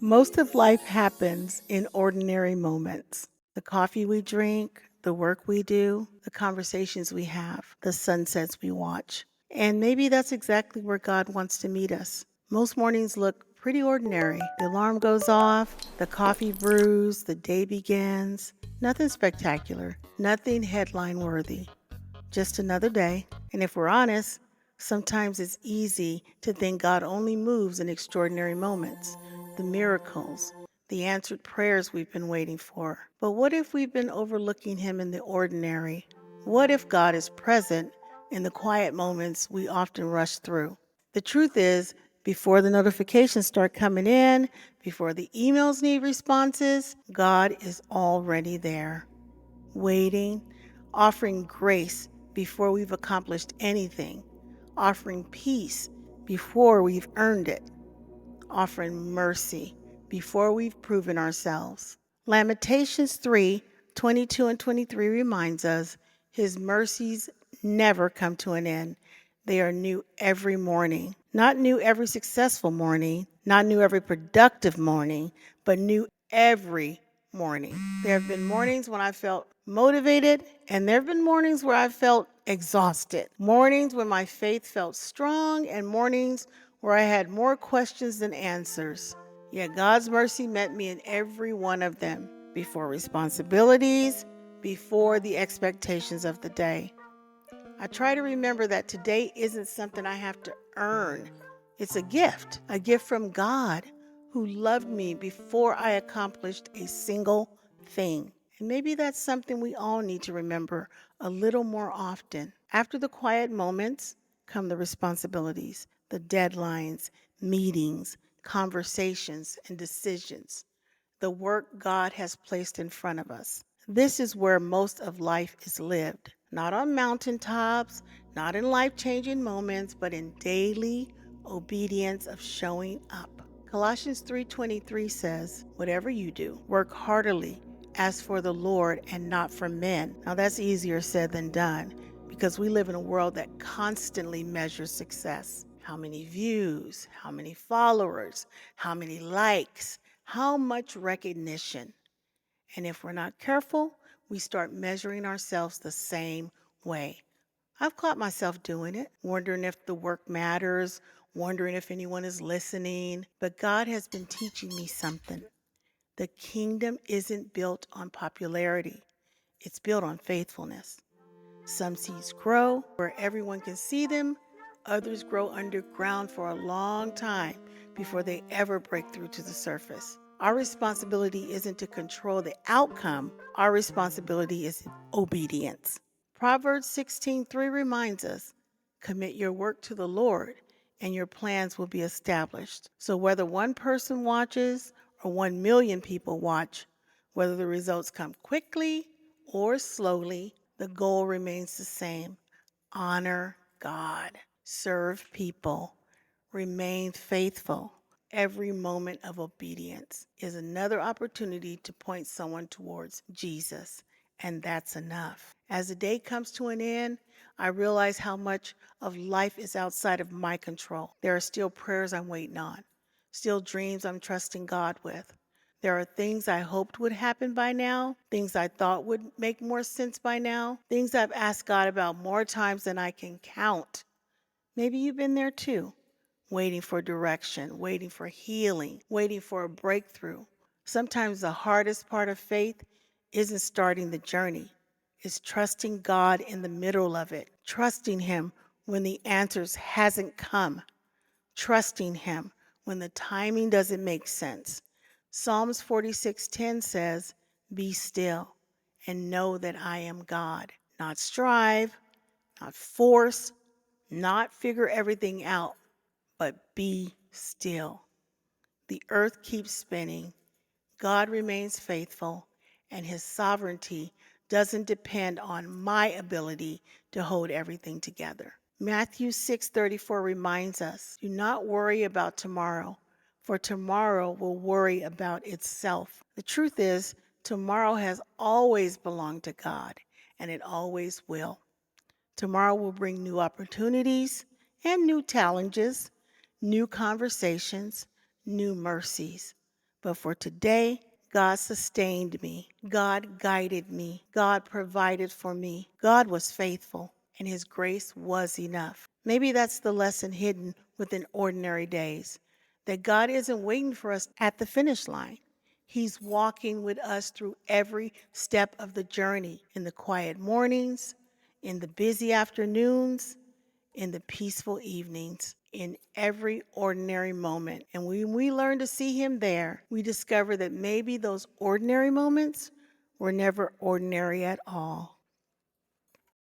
Most of life happens in ordinary moments. The coffee we drink, the work we do, the conversations we have, the sunsets we watch. And maybe that's exactly where God wants to meet us. Most mornings look pretty ordinary. The alarm goes off, the coffee brews, the day begins. Nothing spectacular, nothing headline worthy. Just another day. And if we're honest, sometimes it's easy to think God only moves in extraordinary moments, the miracles, the answered prayers we've been waiting for. But what if we've been overlooking Him in the ordinary? What if God is present in the quiet moments we often rush through? The truth is, before the notifications start coming in, before the emails need responses, God is already there, waiting, offering grace before we've accomplished anything, offering peace before we've earned it, offering mercy before we've proven ourselves. Lamentations 3:22 and 23 reminds us His mercies never come to an end. They are new every morning. Not new every successful morning, not new every productive morning, but new every morning. There have been mornings when I felt motivated, and there have been mornings where I felt exhausted. Mornings when my faith felt strong, and mornings where I had more questions than answers. Yet God's mercy met me in every one of them, before responsibilities, before the expectations of the day. I try to remember that today isn't something I have to earn. It's a gift from God who loved me before I accomplished a single thing. And maybe that's something we all need to remember a little more often. After the quiet moments come the responsibilities, the deadlines, meetings, conversations, and decisions, the work God has placed in front of us. This is where most of life is lived, not on mountaintops, not in life-changing moments, but in daily obedience of showing up. Colossians 3:23 says, "Whatever you do, work heartily as for the Lord and not for men." Now that's easier said than done because we live in a world that constantly measures success. How many views, how many followers, how many likes, how much recognition. And if we're not careful, we start measuring ourselves the same way. I've caught myself doing it, wondering if the work matters, wondering if anyone is listening. But God has been teaching me something. The kingdom isn't built on popularity, it's built on faithfulness. Some seeds grow where everyone can see them, others grow underground for a long time before they ever break through to the surface. Our responsibility isn't to control the outcome, our responsibility is obedience. Proverbs 16:3 reminds us, "Commit your work to the Lord, and your plans will be established." So whether one person watches or 1 million people watch, whether the results come quickly or slowly, the goal remains the same: honor God, serve people, remain faithful. Every moment of obedience is another opportunity to point someone towards Jesus, and that's enough. As the day comes to an end, I realize how much of life is outside of my control. There are still prayers I'm waiting on, still dreams I'm trusting God with. There are things I hoped would happen by now, things I thought would make more sense by now, things I've asked God about more times than I can count. Maybe you've been there too, waiting for direction, waiting for healing, waiting for a breakthrough. Sometimes the hardest part of faith isn't starting the journey, it's trusting God in the middle of it, trusting Him when the answers hasn't come, trusting Him when the timing doesn't make sense. Psalms 46:10 says, "Be still and know that I am God." Not strive, not force, not figure everything out, but be still. The earth keeps spinning, God remains faithful, and His sovereignty doesn't depend on my ability to hold everything together. Matthew 6:34 reminds us, "Do not worry about tomorrow, for tomorrow will worry about itself." The truth is, tomorrow has always belonged to God, and it always will. Tomorrow will bring new opportunities and new challenges, new conversations, new mercies. But for today, God sustained me. God guided me. God provided for me. God was faithful, and His grace was enough. Maybe that's the lesson hidden within ordinary days, that God isn't waiting for us at the finish line. He's walking with us through every step of the journey, in the quiet mornings, in the busy afternoons, in the peaceful evenings, in every ordinary moment. And when we learn to see Him there, we discover that maybe those ordinary moments were never ordinary at all.